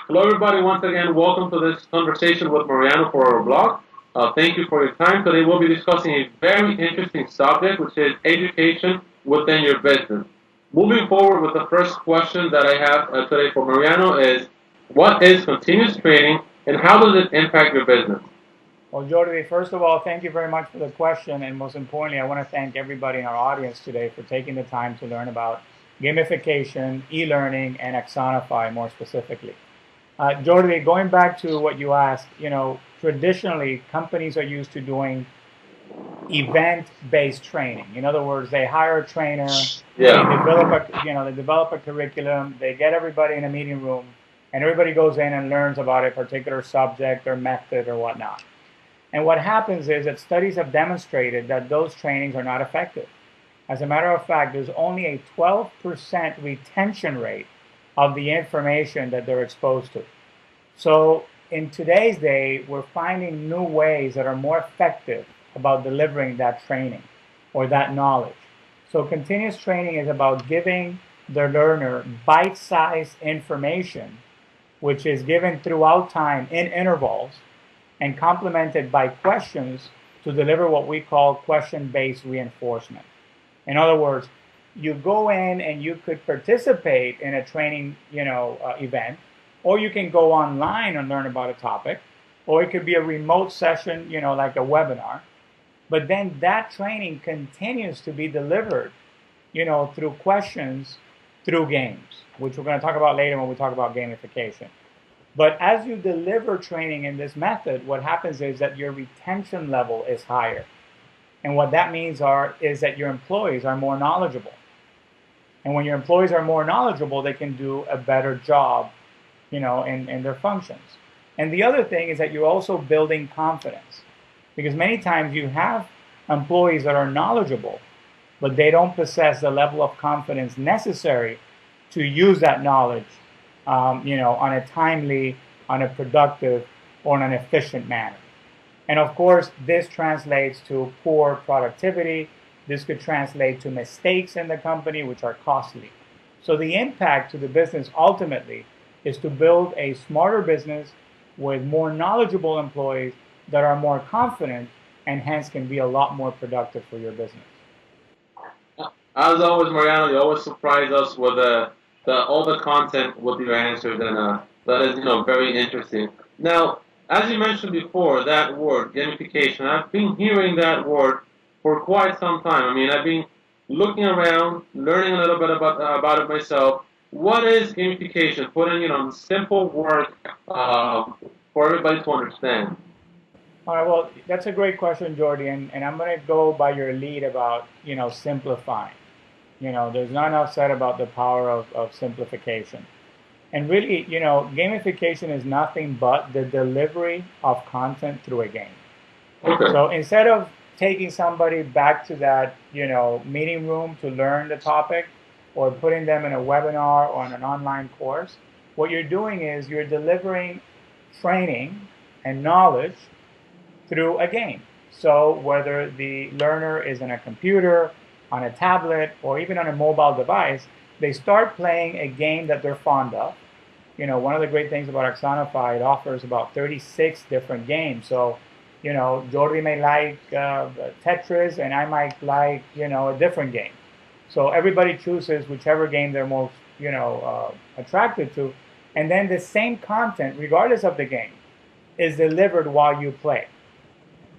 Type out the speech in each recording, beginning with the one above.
Hello, everybody. Once again, welcome to this conversation with Mariano for our blog. Thank you for your time. Today, we'll be discussing a very interesting subject, which is education within your business. Moving forward with the first question that I have today for Mariano is, what is continuous training and how does it impact your business? Well, Jordi, first of all, thank you very much for the question. And most importantly, I want to thank everybody in our audience today for taking the time to learn about gamification, e-learning, and Axonify more specifically. Jordi, going back to what you asked, traditionally companies are used to doing event-based training. In other words, they hire a trainer, Yeah. they develop a curriculum, they get everybody in a meeting room, and everybody goes in and learns about a particular subject or method or whatnot. And what happens is that studies have demonstrated that those trainings are not effective. As a matter of fact, there's only a 12% retention rate of the information that they're exposed to. So in today's day, we're finding new ways that are more effective about delivering that training or that knowledge. So continuous training is about giving the learner bite-sized information, which is given throughout time in intervals and complemented by questions to deliver what we call question-based reinforcement. In other words, you go in and you could participate in a training, event, or you can go online and learn about a topic, or it could be a remote session, like a webinar. But then that training continues to be delivered, through questions, through games, which we're going to talk about later when we talk about gamification. But as you deliver training in this method, what happens is that your retention level is higher. And what that means is that your employees are more knowledgeable. And when your employees are more knowledgeable, they can do a better job, in their functions. And the other thing is that you're also building confidence. Because many times you have employees that are knowledgeable, but they don't possess the level of confidence necessary to use that knowledge on a timely, on a productive, or in an efficient manner. And of course, this translates to poor productivity. This could translate to mistakes in the company, which are costly. So the impact to the business ultimately is to build a smarter business with more knowledgeable employees that are more confident and hence can be a lot more productive for your business. As always, Mariano, you always surprise us with all the content with your answers, and that is very interesting. Now, as you mentioned before, that word gamification, I've been hearing that word for quite some time. I mean, I've been looking around, learning a little bit about it myself. What is gamification? Put in simple words for everybody to understand. All right, well, that's a great question, Jordi, and I'm going to go by your lead about, simplifying. There's not enough said about the power of simplification. And really, gamification is nothing but the delivery of content through a game. Okay. So instead of taking somebody back to that, meeting room to learn the topic or putting them in a webinar or in an online course, what you're doing is you're delivering training and knowledge through a game. So whether the learner is in a computer, on a tablet, or even on a mobile device, they start playing a game that they're fond of. One of the great things about Axonify, it offers about 36 different games. So, Jordi may like Tetris, and I might like, a different game. So everybody chooses whichever game they're most, attracted to. And then the same content, regardless of the game, is delivered while you play.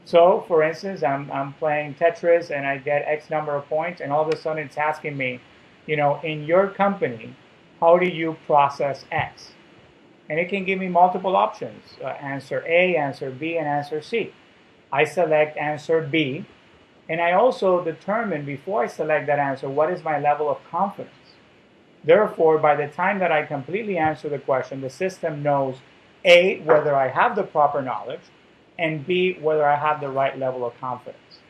So, for instance, I'm playing Tetris and I get X number of points, and all of a sudden it's asking me, in your company, how do you process X? And it can give me multiple options, answer A, answer B, and answer C. I select answer B, and I also determine before I select that answer, what is my level of confidence? Therefore, by the time that I completely answer the question, the system knows A, whether I have the proper knowledge, and B, whether I have the right level of confidence.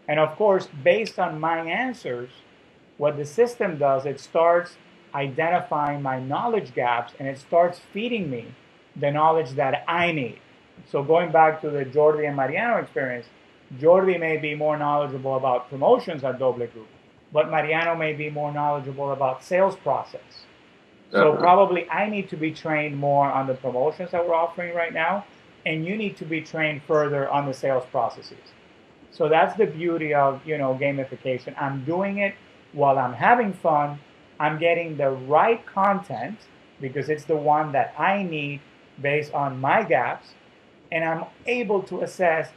And of course, based on my answers, what the system does, it starts identifying my knowledge gaps and it starts feeding me the knowledge that I need. So going back to the Jordi and Mariano experience, Jordi may be more knowledgeable about promotions at Doble Group, but Mariano may be more knowledgeable about sales process. So probably I need to be trained more on the promotions that we're offering right now, and you need to be trained further on the sales processes. So that's the beauty of, gamification. I'm doing it while I'm having fun. I'm getting the right content because it's the one that I need based on my gaps, and I'm able to assess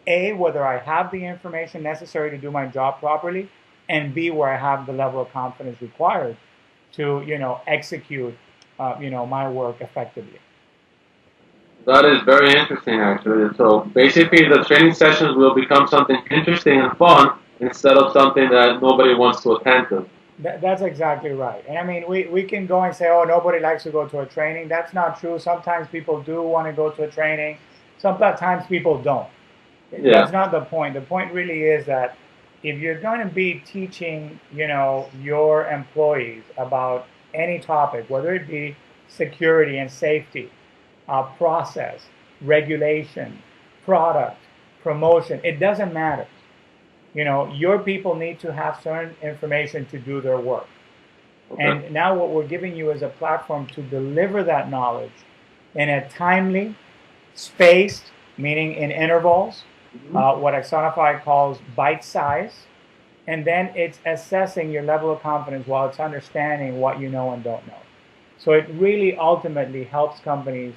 A, whether I have the information necessary to do my job properly, and B, where I have the level of confidence required to, execute, my work effectively. That is very interesting, actually. So basically, the training sessions will become something interesting and fun instead of something that nobody wants to attend to. That's exactly right. And I mean, we can go and say, oh, nobody likes to go to a training. That's not true. Sometimes people do want to go to a training. Sometimes people don't. Yeah. That's not the point. The point really is that if you're going to be teaching, your employees about any topic, whether it be security and safety, process, regulation, product, promotion, it doesn't matter. Your people need to have certain information to do their work. Okay. And now what we're giving you is a platform to deliver that knowledge in a timely, spaced, meaning in intervals, what Axonify calls bite size, and then it's assessing your level of confidence while it's understanding what you know and don't know. So it really ultimately helps companies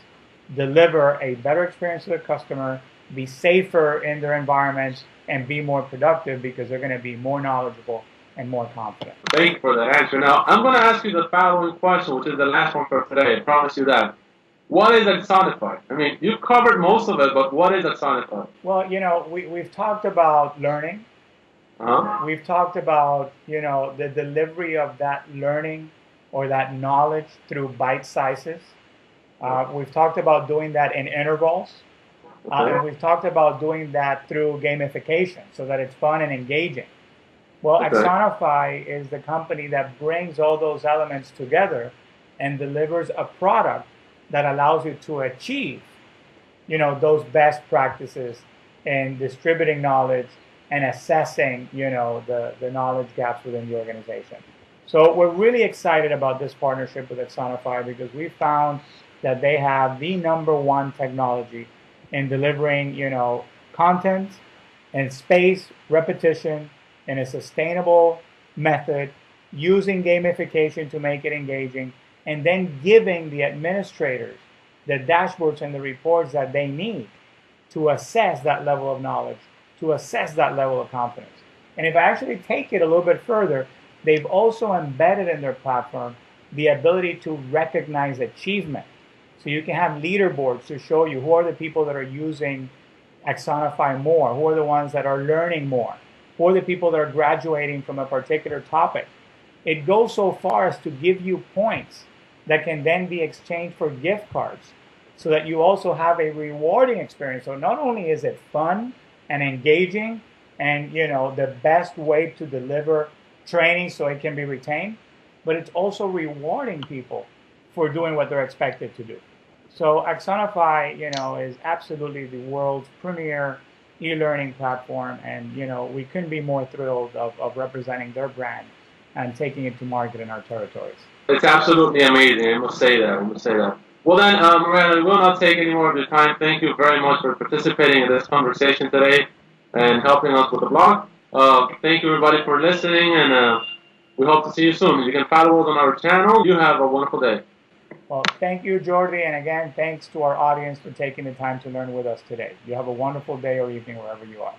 deliver a better experience to their customer, be safer in their environments, and be more productive because they're going to be more knowledgeable and more confident. Thank you for that answer. Now, I'm going to ask you the following question, which is the last one for today. I promise you that. What is Axonify? I mean, you've covered most of it, but what is Axonify? Well, we've talked about learning. We've talked about, the delivery of that learning or that knowledge through bite sizes. We've talked about doing that in intervals. And we've talked about doing that through gamification so that it's fun and engaging. Well, Axonify is the company that brings all those elements together and delivers a product that allows you to achieve, those best practices in distributing knowledge and assessing, the knowledge gaps within the organization. So we're really excited about this partnership with Axonify because we found that they have the #1 technology in delivering, content and space repetition in a sustainable method, using gamification to make it engaging, and then giving the administrators the dashboards and the reports that they need to assess that level of knowledge, to assess that level of confidence. And if I actually take it a little bit further, they've also embedded in their platform the ability to recognize achievement. So you can have leaderboards to show you who are the people that are using Axonify more, who are the ones that are learning more, who are the people that are graduating from a particular topic. It goes so far as to give you points that can then be exchanged for gift cards so that you also have a rewarding experience. So not only is it fun and engaging and, the best way to deliver training so it can be retained, but it's also rewarding people for doing what they're expected to do. So Axonify, is absolutely the world's premier e-learning platform, and we couldn't be more thrilled of representing their brand and taking it to market in our territories. It's absolutely amazing. I must say that. Well then, Mariano, we will not take any more of your time. Thank you very much for participating in this conversation today and helping us with the blog. Thank you everybody for listening, and we hope to see you soon. You can follow us on our channel. You have a wonderful day. Well, thank you, Jordi, and again, thanks to our audience for taking the time to learn with us today. You have a wonderful day or evening wherever you are.